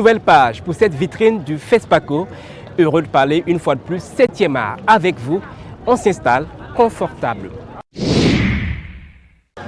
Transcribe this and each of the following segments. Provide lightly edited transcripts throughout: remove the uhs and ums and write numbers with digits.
nouvelle page pour cette vitrine du FESPACO. Heureux de parler une fois de plus 7e art avec vous. On s'installe confortablement.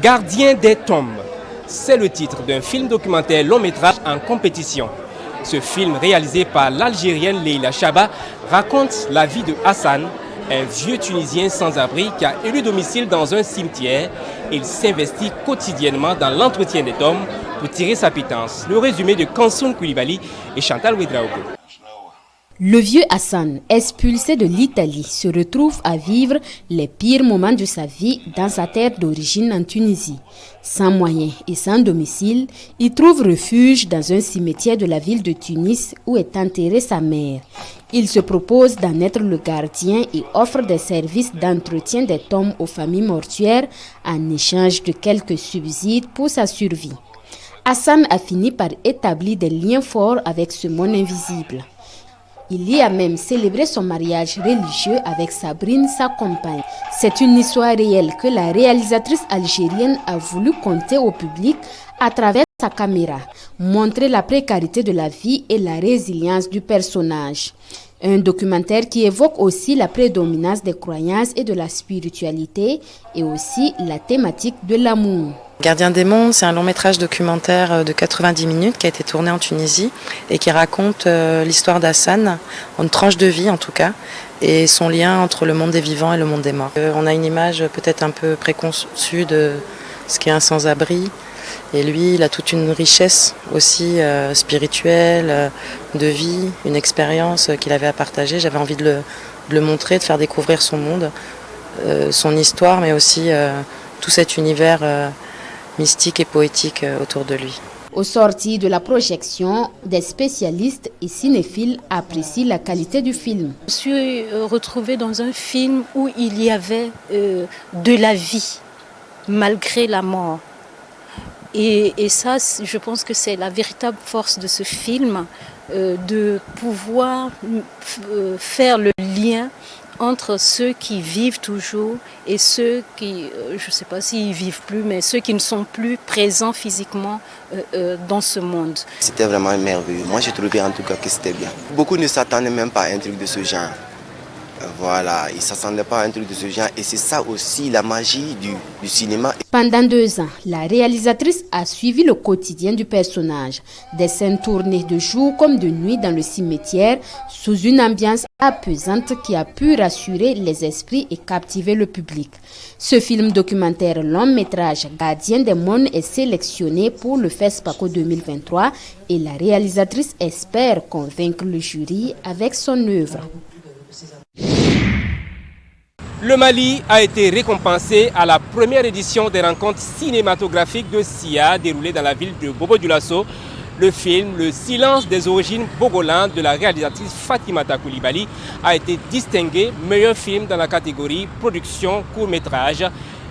Gardien des tombes, c'est le titre d'un film documentaire long métrage en compétition. Ce film réalisé par l'Algérienne Leila Chaba raconte la vie de Hassan, un vieux Tunisien sans abri qui a élu domicile dans un cimetière. Il s'investit quotidiennement dans l'entretien des tombes pour tirer sa pitance. Le résumé de Kansoun Koulibaly et Chantal Ouedraogo. Le vieux Hassan, expulsé de l'Italie, se retrouve à vivre les pires moments de sa vie dans sa terre d'origine en Tunisie. Sans moyens et sans domicile, il trouve refuge dans un cimetière de la ville de Tunis où est enterrée sa mère. Il se propose d'en être le gardien et offre des services d'entretien des tombes aux familles mortuaires en échange de quelques subsides pour sa survie. Hassan a fini par établir des liens forts avec ce monde invisible. Il y a même célébré son mariage religieux avec Sabrine, sa compagne. C'est une histoire réelle que la réalisatrice algérienne a voulu conter au public à travers sa caméra, montrer la précarité de la vie et la résilience du personnage. Un documentaire qui évoque aussi la prédominance des croyances et de la spiritualité et aussi la thématique de l'amour. Gardien des mondes, c'est un long métrage documentaire de 90 minutes qui a été tourné en Tunisie et qui raconte l'histoire d'Hassan, en tranche de vie en tout cas, et son lien entre le monde des vivants et le monde des morts. On a une image peut-être un peu préconçue de ce qu'est un sans-abri, et lui il a toute une richesse aussi spirituelle, de vie, une expérience qu'il avait à partager. J'avais envie de le montrer, de faire découvrir son monde, son histoire, mais aussi tout cet univers mystique et poétique autour de lui. Au sortir de la projection, des spécialistes et cinéphiles apprécient la qualité du film. Je suis retrouvée dans un film où il y avait de la vie, malgré la mort. Et ça, je pense que c'est la véritable force de ce film, de pouvoir faire le lien entre ceux qui vivent toujours et ceux qui, je ne sais pas s'ils vivent plus, mais ceux qui ne sont plus présents physiquement dans ce monde. C'était vraiment merveilleux. Moi, j'ai trouvé en tout cas que c'était bien. Beaucoup ne s'attendaient même pas à un truc de ce genre. Voilà, ils ne s'attendaient pas à un truc de ce genre et c'est ça aussi la magie du cinéma. Pendant 2 ans, la réalisatrice a suivi le quotidien du personnage. Des scènes tournées de jour comme de nuit dans le cimetière sous une ambiance apaisante qui a pu rassurer les esprits et captiver le public. Ce film documentaire long métrage Gardien des mondes est sélectionné pour le FESPACO 2023 et la réalisatrice espère convaincre le jury avec son œuvre. Le Mali a été récompensé à la première édition des rencontres cinématographiques de SIA déroulées dans la ville de Bobo-Dioulasso. Le film Le silence des origines Bogolan de la réalisatrice Fatimata Koulibaly a été distingué meilleur film dans la catégorie production court-métrage.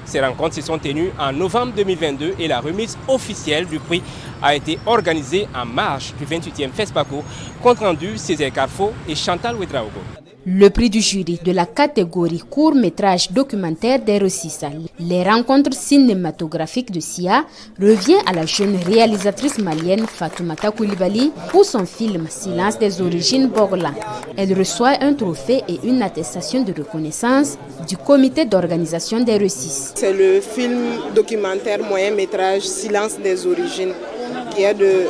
Ces rencontres se sont tenues en novembre 2022 et la remise officielle du prix a été organisée en marge du 28e FESPACO. Compte rendu Césaire Carfo et Chantal Ouedraogo. Le prix du jury de la catégorie court-métrage documentaire d'R6, les rencontres cinématographiques de SIA, revient à la jeune réalisatrice malienne Fatoumata Koulibaly pour son film Silence des origines Bogolan. Elle reçoit un trophée et une attestation de reconnaissance du comité d'organisation d'R6. C'est le film documentaire moyen-métrage Silence des origines qui est de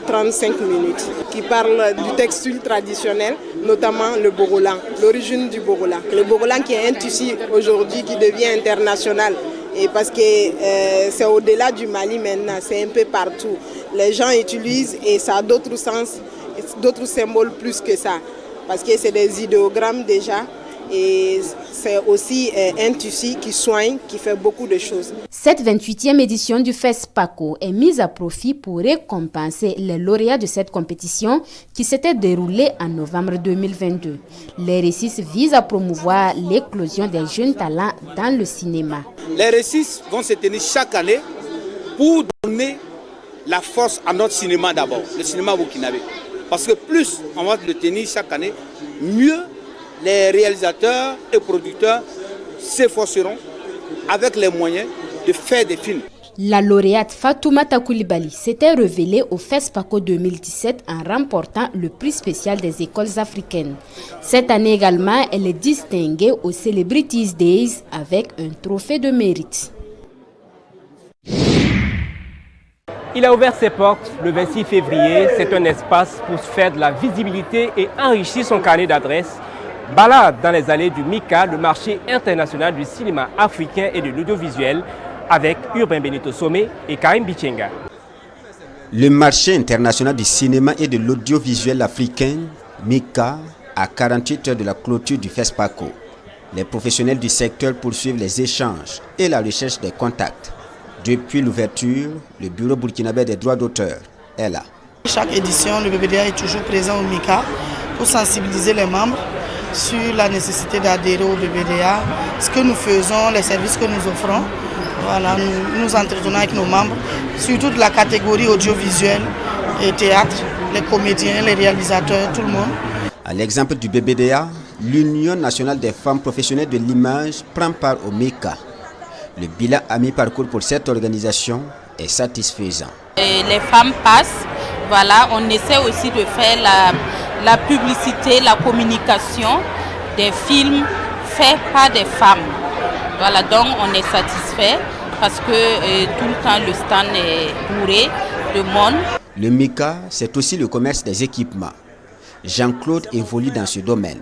35 minutes, qui parle du textile traditionnel, notamment le Bogolan, l'origine du Bogolan. Le Bogolan qui est un tissu aujourd'hui qui devient international, et parce que c'est au-delà du Mali maintenant, c'est un peu partout. Les gens utilisent et ça a d'autres sens, d'autres symboles plus que ça, parce que c'est des idéogrammes déjà. Et c'est aussi un tissu qui soigne, qui fait beaucoup de choses. Cette 28e édition du FESPACO est mise à profit pour récompenser les lauréats de cette compétition qui s'était déroulée en novembre 2022. Les récits visent à promouvoir l'éclosion des jeunes talents dans le cinéma. Les récits vont se tenir chaque année pour donner la force à notre cinéma d'abord, le cinéma burkinabé. Parce que plus on va le tenir chaque année, mieux les réalisateurs et producteurs s'efforceront avec les moyens de faire des films. La lauréate Fatoumata Coulibaly s'était révélée au FESPACO 2017 en remportant le prix spécial des écoles africaines. Cette année également, elle est distinguée aux Celebrities Days avec un trophée de mérite. Il a ouvert ses portes le 26 février. C'est un espace pour se faire de la visibilité et enrichir son carnet d'adresses. Balade dans les allées du MICA, le marché international du cinéma africain et de l'audiovisuel, avec Urbain Benito Somé et Karim Bichenga. Le marché international du cinéma et de l'audiovisuel africain, MICA, à 48 heures de la clôture du FESPACO. Les professionnels du secteur poursuivent les échanges et la recherche des contacts. Depuis l'ouverture, le bureau burkinabé des droits d'auteur est là. Chaque édition, le BBDA est toujours présent au MICA pour sensibiliser les membres sur la nécessité d'adhérer au BBDA, ce que nous faisons, les services que nous offrons. Voilà, nous entretenons avec nos membres, surtout de la catégorie audiovisuelle et théâtre, les comédiens, les réalisateurs, tout le monde. À l'exemple du BBDA, l'Union nationale des femmes professionnelles de l'image prend part au MICA. Le bilan à mi-parcours pour cette organisation est satisfaisant. Et les femmes passent, voilà, on essaie aussi de faire la publicité, la communication des films faits par des femmes. Voilà, donc on est satisfait parce que tout le temps le stand est bourré de monde. Le MICA, c'est aussi le commerce des équipements. Jean-Claude évolue dans ce domaine.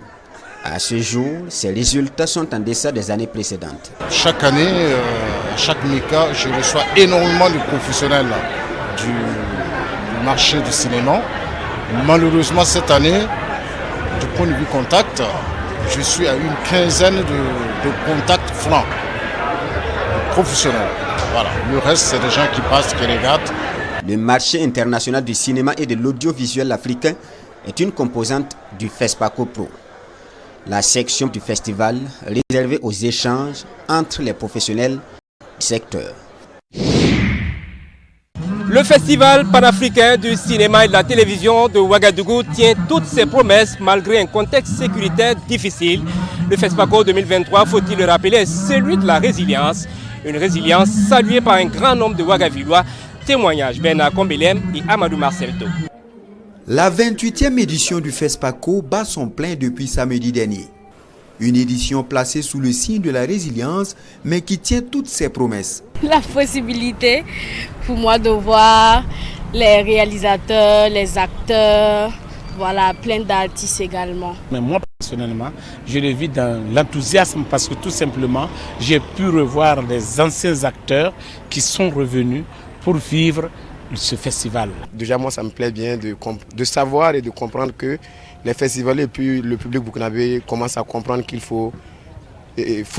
À ce jour, ses résultats sont en deçà des années précédentes. Chaque année, chaque MICA, je reçois énormément de professionnels du marché du cinéma. Malheureusement, cette année, du point de vue contact, je suis à une quinzaine de contacts francs, professionnels. Voilà. Le reste, c'est des gens qui passent, qui regardent. Le marché international du cinéma et de l'audiovisuel africain est une composante du FESPACO Pro, la section du festival réservée aux échanges entre les professionnels du secteur. Le Festival panafricain du cinéma et de la télévision de Ouagadougou tient toutes ses promesses malgré un contexte sécuritaire difficile. Le FESPACO 2023, faut-il le rappeler, est celui de la résilience. Une résilience saluée par un grand nombre de Ouagavillois. Témoignage Bernard Kombelem et Amadou Marcelto. La 28e édition du FESPACO bat son plein depuis samedi dernier. Une édition placée sous le signe de la résilience, mais qui tient toutes ses promesses. La possibilité pour moi de voir les réalisateurs, les acteurs, voilà, plein d'artistes également. Mais moi personnellement, je le vis dans l'enthousiasme parce que tout simplement, j'ai pu revoir les anciens acteurs qui sont revenus pour vivre ce festival. Déjà moi ça me plaît bien de savoir et de comprendre que les festivals et puis le public burkinabé commence à comprendre qu'il faut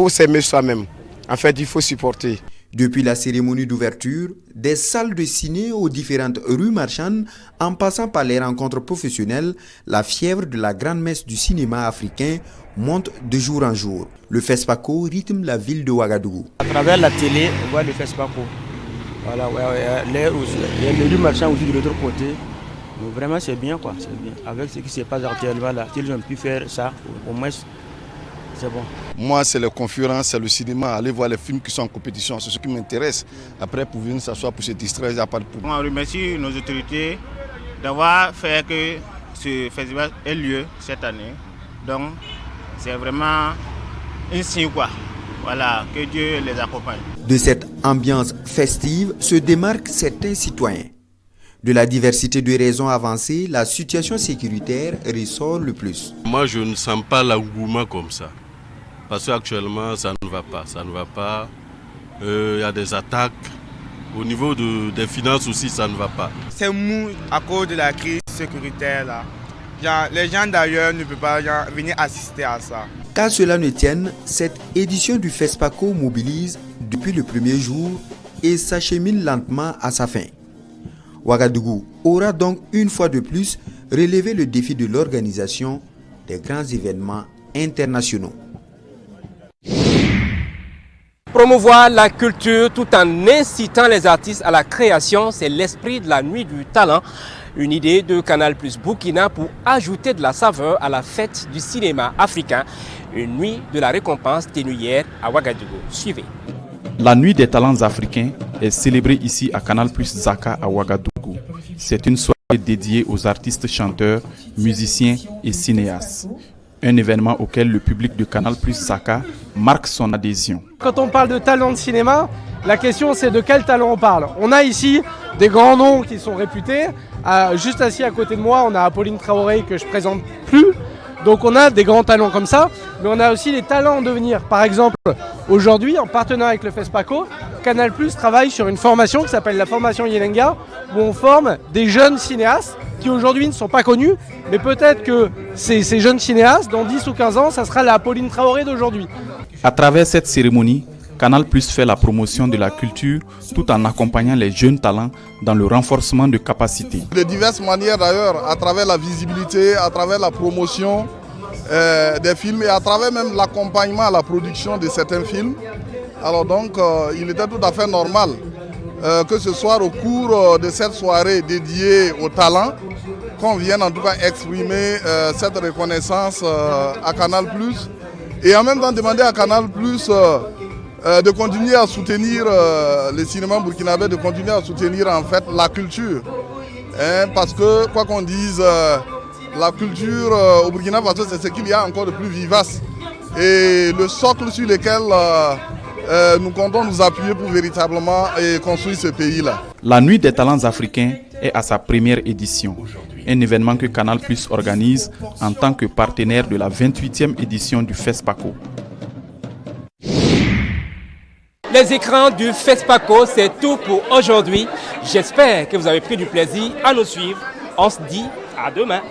s'aimer soi-même. En fait, il faut supporter. Depuis la cérémonie d'ouverture, des salles de ciné aux différentes rues marchandes, en passant par les rencontres professionnelles, la fièvre de la grande messe du cinéma africain monte de jour en jour. Le FESPACO rythme la ville de Ouagadougou. À travers la télé, on voit le FESPACO. Voilà, il y a les rues marchandes aussi de l'autre côté. Donc vraiment c'est bien quoi, c'est bien. Avec ce qui se passe actuellement là, s'ils ont pu faire ça, au moins c'est bon. Moi c'est la conférence, c'est le cinéma, aller voir les films qui sont en compétition, c'est ce qui m'intéresse. Après pour venir s'asseoir pour se distraire, il n'y a pas de problème. On remercie nos autorités d'avoir fait que ce festival ait lieu cette année. Donc c'est vraiment un signe quoi. Voilà, que Dieu les accompagne. De cette ambiance festive se démarquent certains citoyens. De la diversité de raisons avancées, la situation sécuritaire ressort le plus. Moi, je ne sens pas l'engouement comme ça. Parce qu'actuellement, ça ne va pas. Ça ne va pas. Il y a des attaques. Au niveau des finances aussi, ça ne va pas. C'est mou à cause de la crise sécuritaire. Là. Les gens d'ailleurs ne peuvent pas venir assister à ça. Qu'à cela ne tienne, cette édition du FESPACO mobilise depuis le premier jour et s'achemine lentement à sa fin. Ouagadougou aura donc une fois de plus relevé le défi de l'organisation des grands événements internationaux. Promouvoir la culture tout en incitant les artistes à la création, c'est l'esprit de la nuit du talent. Une idée de Canal+ Burkina pour ajouter de la saveur à la fête du cinéma africain. Une nuit de la récompense tenue hier à Ouagadougou. Suivez. La nuit des talents africains est célébrée ici à Canal+ Zaka à Ouagadougou. C'est une soirée dédiée aux artistes chanteurs, musiciens et cinéastes. Un événement auquel le public de Canal+ Zaka marque son adhésion. Quand on parle de talent de cinéma, la question c'est de quel talent on parle. On a ici des grands noms qui sont réputés. Juste assis à côté de moi, on a Apolline Traoré que je présente plus. Donc on a des grands talents comme ça, mais on a aussi des talents en devenir. Par exemple, aujourd'hui, en partenariat avec le FESPACO, Canal+ travaille sur une formation qui s'appelle la formation Yelenga, où on forme des jeunes cinéastes qui aujourd'hui ne sont pas connus, mais peut-être que ces jeunes cinéastes, dans 10 ou 15 ans, ça sera la Apolline Traoré d'aujourd'hui. À travers cette cérémonie, Canal+ fait la promotion de la culture tout en accompagnant les jeunes talents dans le renforcement de capacités. De diverses manières d'ailleurs, à travers la visibilité, à travers la promotion des films et à travers même l'accompagnement à la production de certains films. Alors donc, il était tout à fait normal que ce soit au cours de cette soirée dédiée aux talents qu'on vienne en tout cas exprimer cette reconnaissance à Canal+, et en même temps demander à Canal+, de continuer à soutenir le cinéma burkinabé, de continuer à soutenir en fait la culture. Parce que quoi qu'on dise, la culture au Burkina Faso, c'est ce qu'il y a encore de plus vivace. Et le socle sur lequel nous comptons nous appuyer pour véritablement construire ce pays-là. La Nuit des talents africains est à sa première édition. Un événement que Canal+ organise en tant que partenaire de la 28e édition du FESPACO. Les écrans du FESPACO, c'est tout pour aujourd'hui. J'espère que vous avez pris du plaisir à nous suivre. On se dit à demain.